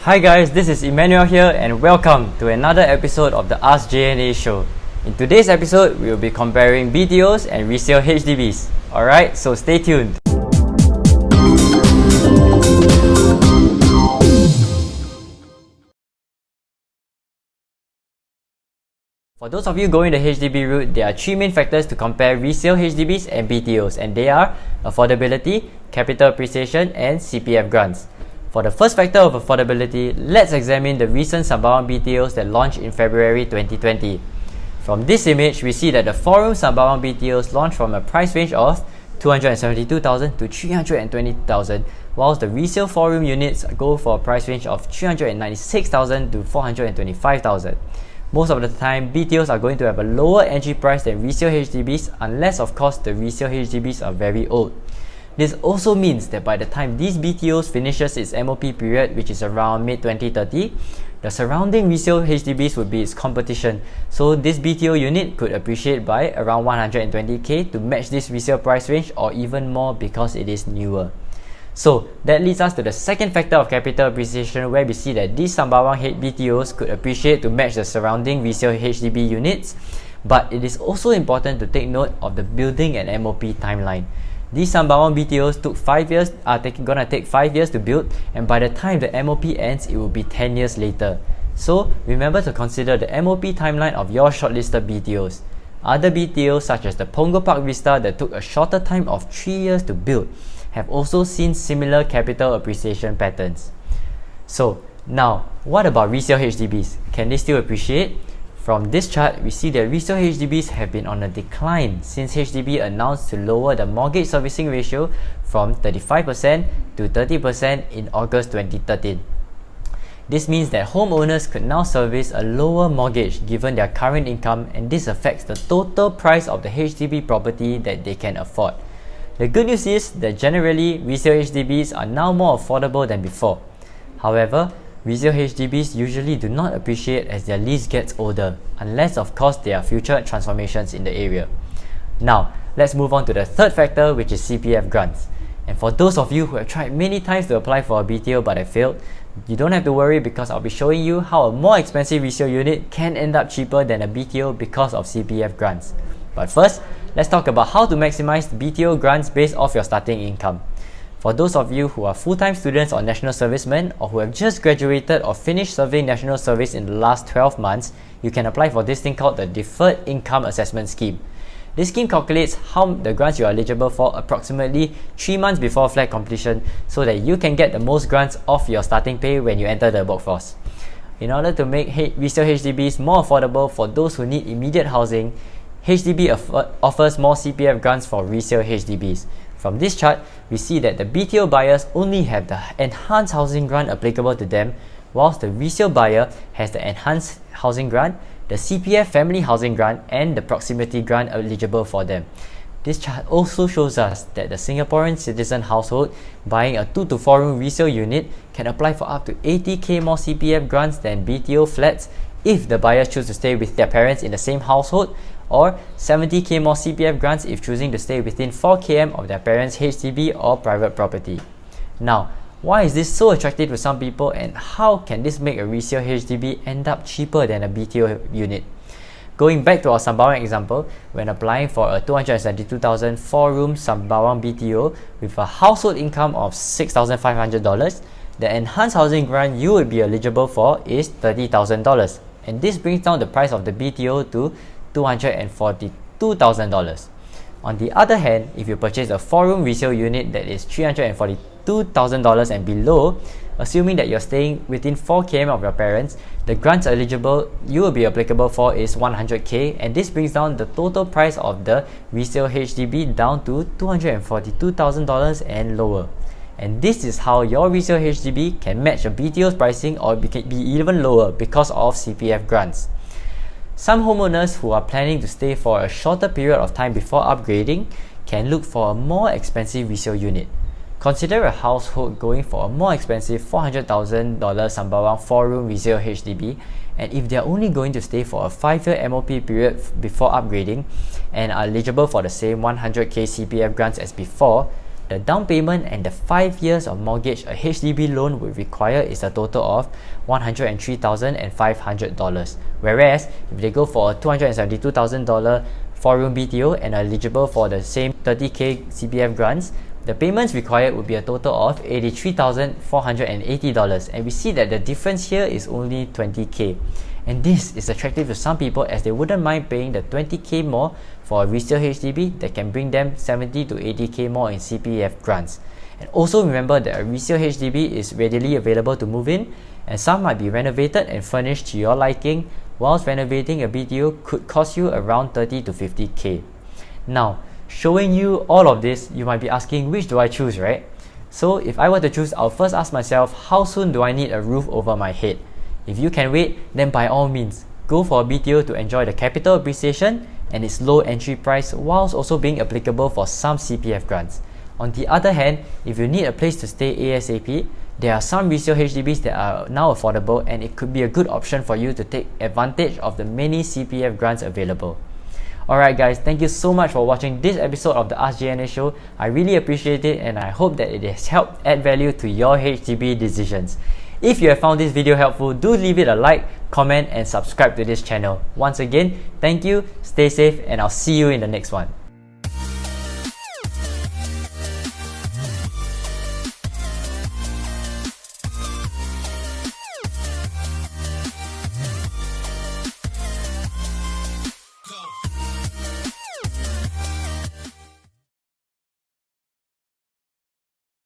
Hi guys, this is Emmanuel here and welcome to another episode of the Ask JNA show. In today's episode, we will be comparing BTOs and resale HDBs. Alright, so stay tuned. For those of you going the HDB route, there are three main factors to compare resale HDBs and BTOs, and they are affordability, capital appreciation, and CPF grants. For the first factor of affordability, let's examine the recent Sembawang BTOs that launched in February 2020. From this image, we see that the 4-room Sembawang BTOs launched from a price range of 272,000 to 320,000, whilst the resale 4-room units go for a price range of 396,000 to 425,000. Most of the time, BTOs are going to have a lower entry price than resale HDBs unless of course the resale HDBs are very old. This also means that by the time these BTOs finishes its MOP period, which is around mid-2030, the surrounding resale HDBs would be its competition. So this BTO unit could appreciate by around 120k to match this resale price range or even more because it is newer. So that leads us to the second factor of capital appreciation, where we see that these Sembawang BTOs could appreciate to match the surrounding resale HDB units. But it is also important to take note of the building and MOP timeline. These Sembawang BTOs gonna take 5 years to build, and by the time the MOP ends, it will be 10 years later. So remember to consider the MOP timeline of your shortlisted BTOs. Other BTOs such as the Punggol Park Vista that took a shorter time of 3 years to build have also seen similar capital appreciation patterns. So now, what about resale HDBs? Can they still appreciate? From this chart, we see that resale HDBs have been on a decline since HDB announced to lower the mortgage servicing ratio from 35% to 30% in August 2013. This means that homeowners could now service a lower mortgage given their current income, and this affects the total price of the HDB property that they can afford. The good news is that generally, resale HDBs are now more affordable than before. However, resale HDBs usually do not appreciate as their lease gets older, unless of course there are future transformations in the area. Now, let's move on to the third factor, which is CPF grants. And for those of you who have tried many times to apply for a BTO but have failed, you don't have to worry because I'll be showing you how a more expensive resale unit can end up cheaper than a BTO because of CPF grants. But first, let's talk about how to maximize the BTO grants based off your starting income. For those of you who are full-time students or national servicemen, or who have just graduated or finished serving national service in the last 12 months, you can apply for this thing called the Deferred Income Assessment Scheme. This scheme calculates how the grants you are eligible for approximately 3 months before flat completion so that you can get the most grants off your starting pay when you enter the workforce. In order to make resale HDBs more affordable for those who need immediate housing, HDB offers more CPF grants for resale HDBs. From this chart, we see that the BTO buyers only have the enhanced housing grant applicable to them, whilst the resale buyer has the enhanced housing grant, the CPF family housing grant, and the proximity grant eligible for them. This chart also shows us that the Singaporean citizen household buying a 2 to 4 room resale unit can apply for up to 80k more CPF grants than BTO flats if the buyers choose to stay with their parents in the same household, or 70k more CPF grants if choosing to stay within 4 km of their parents' HDB or private property. Now, why is this so attractive to some people, and how can this make a resale HDB end up cheaper than a BTO unit? Going back to our Sembawang example, when applying for a 272,000 4-room Sembawang BTO with a household income of $6,500, the enhanced housing grant you will be eligible for is $30,000, and this brings down the price of the BTO to $242,000. On the other hand, if you purchase a 4-room resale unit that is $342,000 and below, assuming that you're staying within 4 km of your parents, the grants eligible you will be applicable for is 100k, and this brings down the total price of the resale HDB down to $242,000 and lower. And this is how your resale HDB can match a BTO's pricing or be even lower because of CPF grants. Some homeowners who are planning to stay for a shorter period of time before upgrading can look for a more expensive resale unit. Consider a household going for a more expensive $400,000 Sembawang 4-room resale HDB, and if they are only going to stay for a 5-year MOP period before upgrading and are eligible for the same 100k CPF grants as before, The down payment and the 5 years of mortgage a HDB loan would require is a total of $103,500, whereas if they go for a $272,000 4-room BTO and are eligible for the same 30k CPF grants, the payments required would be a total of $83,480, and we see that the difference here is only 20k. And this is attractive to some people as they wouldn't mind paying the 20k more for a resale HDB that can bring them 70 to 80k more in CPF grants. And also remember that a resale HDB is readily available to move in, and some might be renovated and furnished to your liking, whilst renovating a BTO could cost you around 30 to 50k. Now, showing you all of this, you might be asking, which do I choose, right? So if I were to choose, I'll first ask myself, how soon do I need a roof over my head? If you can wait, then by all means, go for a BTO to enjoy the capital appreciation and its low entry price, whilst also being applicable for some CPF grants. On the other hand, if you need a place to stay ASAP, there are some resale HDBs that are now affordable, and it could be a good option for you to take advantage of the many CPF grants available. Alright guys, thank you so much for watching this episode of the Ask JNA show. I really appreciate it, and I hope that it has helped add value to your HDB decisions. If you have found this video helpful, do leave it a like, comment and subscribe to this channel. Once again, thank you, stay safe, and I'll see you in the next one.